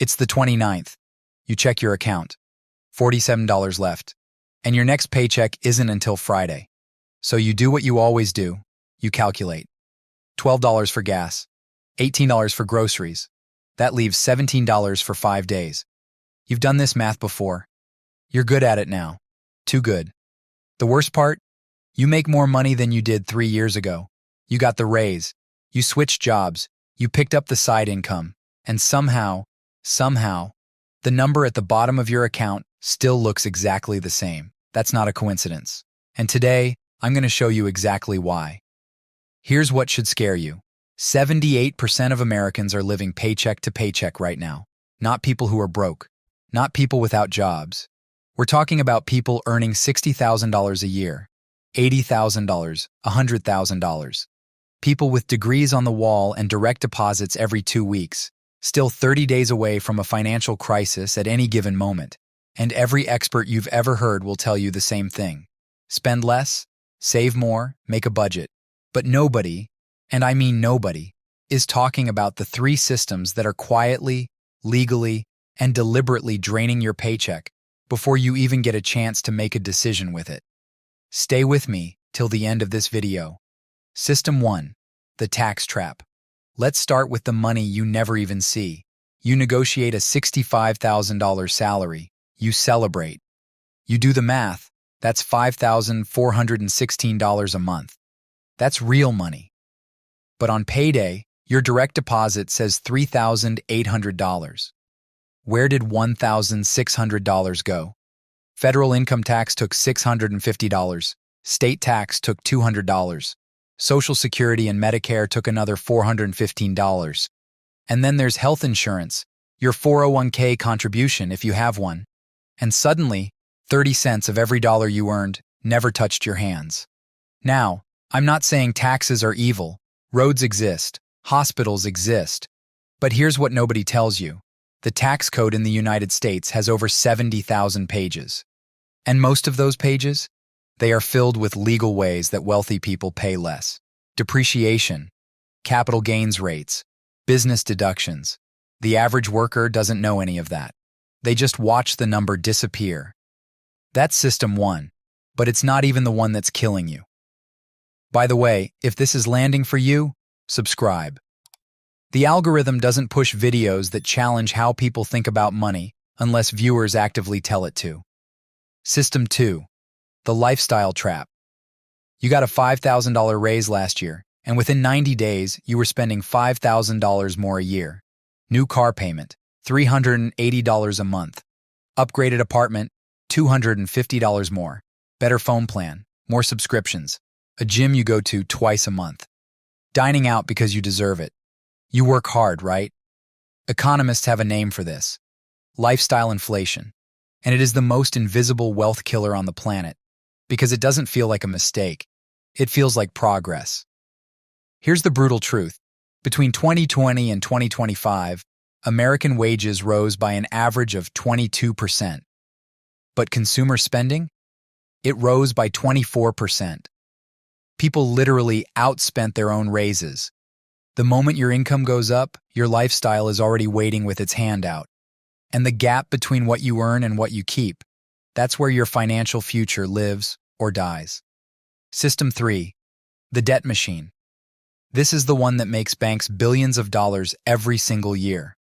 It's the 29th. You check your account. $47 left. And your next paycheck isn't until Friday. So you do what you always do. You calculate. $12 for gas. $18 for groceries. That leaves $17 for 5 days. You've done this math before. You're good at it now. Too good. The worst part? You make more money than you did 3 years ago. You got the raise. You switched jobs. You picked up the side income. And somehow, the number at the bottom of your account still looks exactly the same. That's not a coincidence. And today, I'm going to show you exactly why. Here's what should scare you. 78% of Americans are living paycheck to paycheck right now. Not people who are broke. Not people without jobs. We're talking about people earning $60,000 a year, $80,000, $100,000. People with degrees on the wall and direct deposits every 2 weeks, still 30 days away from a financial crisis at any given moment. And every expert you've ever heard will tell you the same thing. Spend less, save more, make a budget. But nobody, and I mean nobody, is talking about the 3 systems that are quietly, legally, and deliberately draining your paycheck before you even get a chance to make a decision with it. Stay with me till the end of this video. System 1. The tax trap. Let's start with the money you never even see. You negotiate a $65,000 salary. You celebrate. You do the math. That's $5,416 a month. That's real money. But on payday, your direct deposit says $3,800. Where did $1,600 go? Federal income tax took $650. State tax took $200. Social Security and Medicare took another $415. And then there's health insurance, your 401k contribution if you have one. And suddenly, 30 cents of every dollar you earned never touched your hands. Now, I'm not saying taxes are evil. Roads exist. Hospitals exist. But here's what nobody tells you. The tax code in the United States has over 70,000 pages. And most of those pages? They are filled with legal ways that wealthy people pay less. Depreciation, capital gains rates, business deductions. The average worker doesn't know any of that. They just watch the number disappear. That's system 1, but it's not even the one that's killing you. By the way, if this is landing for you, subscribe. The algorithm doesn't push videos that challenge how people think about money unless viewers actively tell it to. System 2. The lifestyle trap. You got a $5,000 raise last year, and within 90 days, you were spending $5,000 more a year. New car payment, $380 a month. Upgraded apartment, $250 more. Better phone plan, more subscriptions. A gym you go to twice a month. Dining out because you deserve it. You work hard, right? Economists have a name for this. Lifestyle inflation. And it is the most invisible wealth killer on the planet because it doesn't feel like a mistake. It feels like progress. Here's the brutal truth. Between 2020 and 2025, American wages rose by an average of 22%. But consumer spending? It rose by 24%. People literally outspent their own raises. The moment your income goes up, your lifestyle is already waiting with its hand out. And the gap between what you earn and what you keep, that's where your financial future lives or dies. System 3. The debt machine. This is the one that makes banks billions of dollars every single year.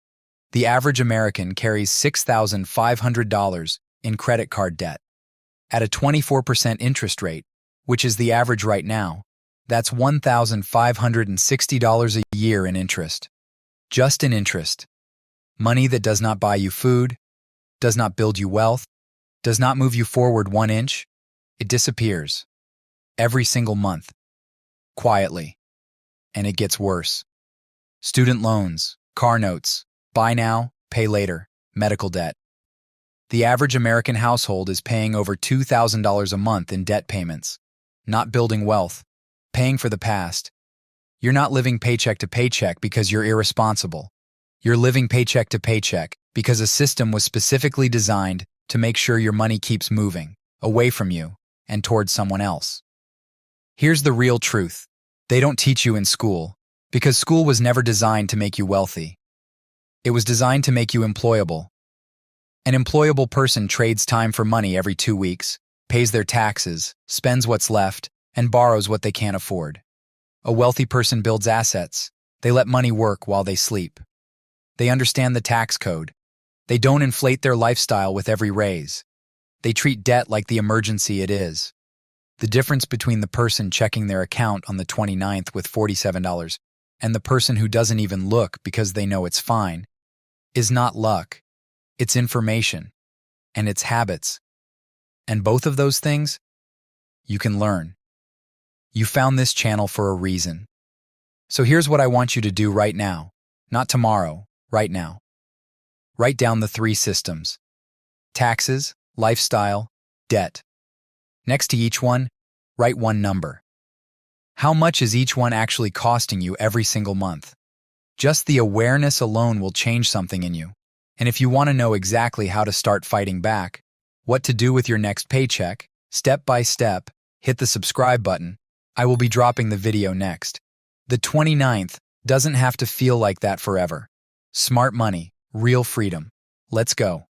The average American carries $6,500 in credit card debt. At a 24% interest rate, which is the average right now, that's $1,560 a year in interest. Just in interest. Money that does not buy you food, does not build you wealth, does not move you forward 1 inch. It disappears. Every single month. Quietly. And it gets worse. Student loans, car notes, buy now, pay later, medical debt. The average American household is paying over $2,000 a month in debt payments. Not building wealth. Paying for the past. You're not living paycheck to paycheck because you're irresponsible. You're living paycheck to paycheck because a system was specifically designed to make sure your money keeps moving, away from you, and towards someone else. Here's the real truth. They don't teach you in school, because school was never designed to make you wealthy. It was designed to make you employable. An employable person trades time for money every 2 weeks, pays their taxes, spends what's left, and borrows what they can't afford. A wealthy person builds assets. They let money work while they sleep. They understand the tax code. They don't inflate their lifestyle with every raise. They treat debt like the emergency it is. The difference between the person checking their account on the 29th with $47 and the person who doesn't even look because they know it's fine is not luck. It's information, and it's habits. And both of those things, you can learn. You found this channel for a reason. So here's what I want you to do right now. Not tomorrow, right now. Write down the 3 systems: taxes, lifestyle, debt. Next to each one, write one number. How much is each one actually costing you every single month? Just the awareness alone will change something in you. And if you want to know exactly how to start fighting back, what to do with your next paycheck, step by step, hit the subscribe button. I will be dropping the video next. The 29th doesn't have to feel like that forever. Smart money, real freedom. Let's go.